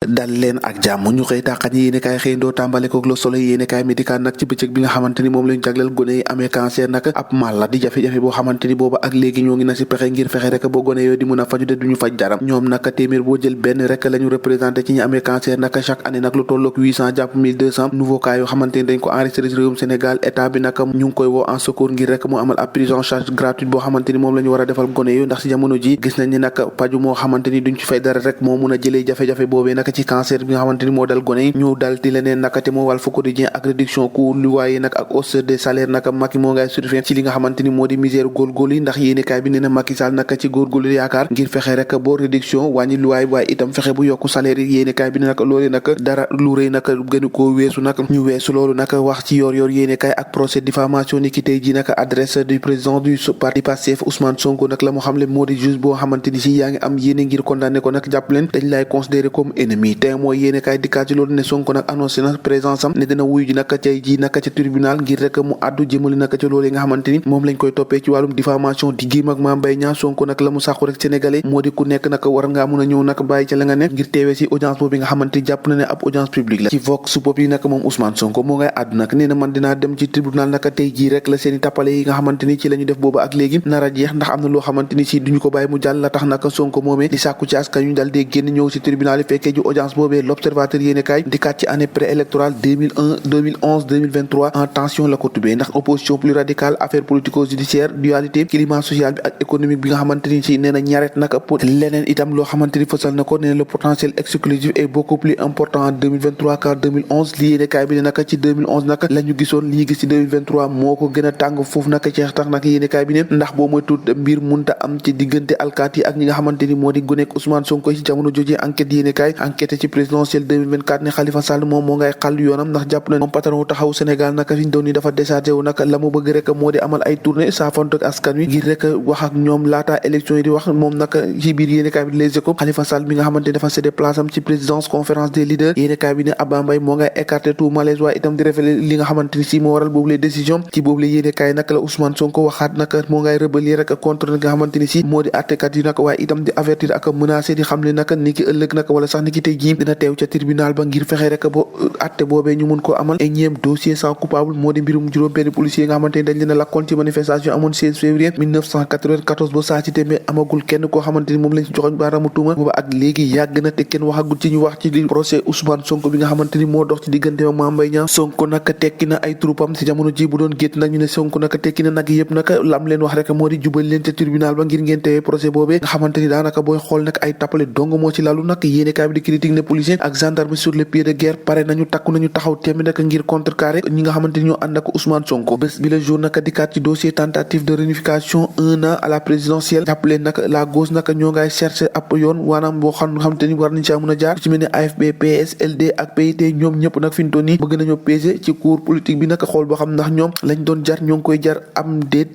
dal leen ak jàmm ñu xëy tàqañ yéene kaay xëyndoo tàmbale ko Le Soleil yéene kaay mi dikkaat nag ci bëccëg bi nga xamante ni moom lañu jagleel gone yi amee cancer nag ab mal la di jafe-jafe boo xamante ni booba ak léegi ñoo ngi na si pexe ngir fexe rek ba gone yooyu di mun a faju de duñu faj dara ñoom nag téeméer boo jël benn rek la ñu représenté ci ñi amee cancer nag chaque année nag lu tollook 800 jàpp 1200 nouveau cas yoo xamante ni dañ ko enregistré réewum Sénégal état bi nag ñu ngi koy woo en secours ngir rek mu amal ab prise en charge gratuite boo xamante ni moom la ñu war a defal gone yooyu ndax si jamono ji gis nañ ni nag paju moo xamante ni duñ ci fay dara rek moo mun a jëlee jafe-jafe boobee nag ci cancer bi nga xamante ni moo dal gone yi ñu dal di leneen naka te moo Walf Quotidien ak réduction coût lu waaye nag ak hausse des salaires naka Macky moo ngay surfer ci li nga xamante ni moo di misère góorgóorlu yi ndax yéenekaay bi nee na Macky Sall naka ci góorgóorlu yaakaar ngir fexe rek boo réduction wàññi lu waaye itam fexe bu yokku salaire yi yéenekaay bi ne naka loolu naka dara lu rëy naka gënu koo weesu nag ñu weesu loolu naka wax ci yor yéenekaay ak procès diffamation ni ki tey ji naka adresse du président du parti Pastef Ousmane Sonko nag la mu xamle moo di juge boo xamante ni si yaa ngi am yéene ngir condamné ko nag jàpp leen dañ lay considéré comme ennemi te mooy yéene kaay dikkaat ci loolu ne Sonko nag annoncé na présence am ne dina wuyu ji naka cay ji naka ca tribunal ngir rek mu àddu jëmali naka ca loolu nga xamante ni moom lañ koy toppee ci wàllum diffamation diggéem ak Mame Mbaye Niang Sonko nag la mu sàqu rek sénégalais moo di ku nekk naka war ngaa mun a ñëw nag bàyyi ca la nga ne ngir teewee si audience boobu nga xamante ni jàpp na ne ab audience publique la ci Vox Populi nag moom Ousmane Sonko moo ngay àddu nag nee na man dinaa dem ci tribunal naka tey jii rek la seeni tappale yi nga xamante ni ci la ñu def boobu ak léegi nar a jeex ndax am na loo xamante ni si duñu ko bàyyi mu jàll la tax naka Sonko moomee di sàkku ci askan ñu dal dee génn ñëw si tribunal yi fekkee ji audience boobee l'observateur yéene kaay dikkaat ci année préélectorale 2001 2011 2023 en tension la ko tubee ndax opposition plus radicale affaire politico-judiciaire dualité climat social bi ak économique bi nga xamante ni si nee na ñaret naka pour leneen itam loo xamante ni fësal na ko nee na le potentiel exclusif est beaucoup plus important en 2023 qu'en 2011 li yéene kaay bi ne naka ci 2011 naka la ñu gisoon li ñu gis ci 2023 moo ko gën a tàng foofu naka ceex tax nag yéene kaay bi ne ndax boo mooy tuut mbir munta am ci diggante alkaat yi ak ñi nga xamante ni moo di gonek Ousmane Sonko ci jamono jojee enquête yéene kaay enquête ci présidentielle 2024 ne Khalifa Sall moom moo ngay xàll yoonam ndax jàpp na moom patron taxaw Sénégal naka fi ñu doon ni dafa déchargé wu naka la mu bëgg rek moo di amal ay tournée saafante ak askan wi ngir rek wax ak ñoom laata élection yi di wax moom naka ci biir yéene kaay bi Les Échos Khalifa Sall mi nga xamante ni dafa cédé place am ci présidence conférence des leaders yéene kaay bi ne Abba Mbaye moo ngay écarté tout malaise waaye itam di révélé li nga xamante ni si moo waral boobu les décisions ci boobu la yéene kaay naka la Ousmane Sonko waxaat naka moo ngay rebelle rek contre nga xamante ni si moo di àttekat yi naka waaye itam di avertir ak menacé di xamle naka ni ki ëllëg naka wala sax ni ki tey jii dina teew ca tribunal ba ngir fexe rek ba àtte boobee ñu mun koo amal énième dossier sans coupable moo di mbirum juróom benn policier nga xamante ni dañ leen a lakkoon ci manifestation amoon 16 février 1994 ba saa ci téeméer amagul kenn koo xamante ni moom lañ ci joxoñ baaraamu tuuma booba ak léegi yàgg na te kenn waxagul ci ñu wax ci procès Ousmane Sonko bi nga xamante ni moo dox ci diggante ak Mame Mbaye Niang Sonko naka tekki na ay troupam si jamono ji bu doon gétt nag ñu ne Sonko naka tekki na nag yëpp naka lam leen wax rek moo di jubal leen ca tribunal ba ngir ngeen teewee procès boobee nga xamante ni daanaka booy xool nag ay tappale dong moo ci lalu nag yéene kaay bi di critique ne policier ak gendarme sur le pied de guerre pare nañu takku nañu taxaw tembi naka ngir contrecarrer ñi nga xamante ni ñoo ànd ak Ousmane Sonko bés bi le jour naka dikkaat ci dossier tentative de réunification 1 an à la présidentielle jàppale naka la gauche naka ñoo ngay chercher ab yoon waanaam boo xamante ni war nañ ci mën a jaar ci mel ne AFP PS LD ak PIT ñoom ñëpp nag fi ñu toll nii bëgg nañoo peser ci cour politique bi naka xool boo xam ndax ñoom lañ doon jar ñoo ngi koy jar am déet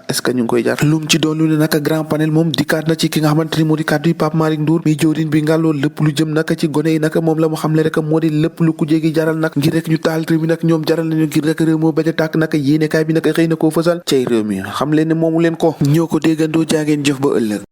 est-ce que ñu ngi koy jar lu mu ci doon lu ne naka grand panel moom dikkaat na ci ki nga xamante ni moo di kàddu yi Pape Malick Ndour mi jëwriñ bi ngàlloo lépp lu jëm naka ci gone yi naka moom la mu xamle rek moo di lépp lu ku jéegi jaral nag ngir rek ñu taal réew mi nag ñoom jaral nañu ngir rek réew moo bañ a tàkk naka yéene kaay bi naka xëy na koo fësal cay réew mi xam leen ne moomu leen ko ñoo ko déggandoo jaageen jëf ba ëllëg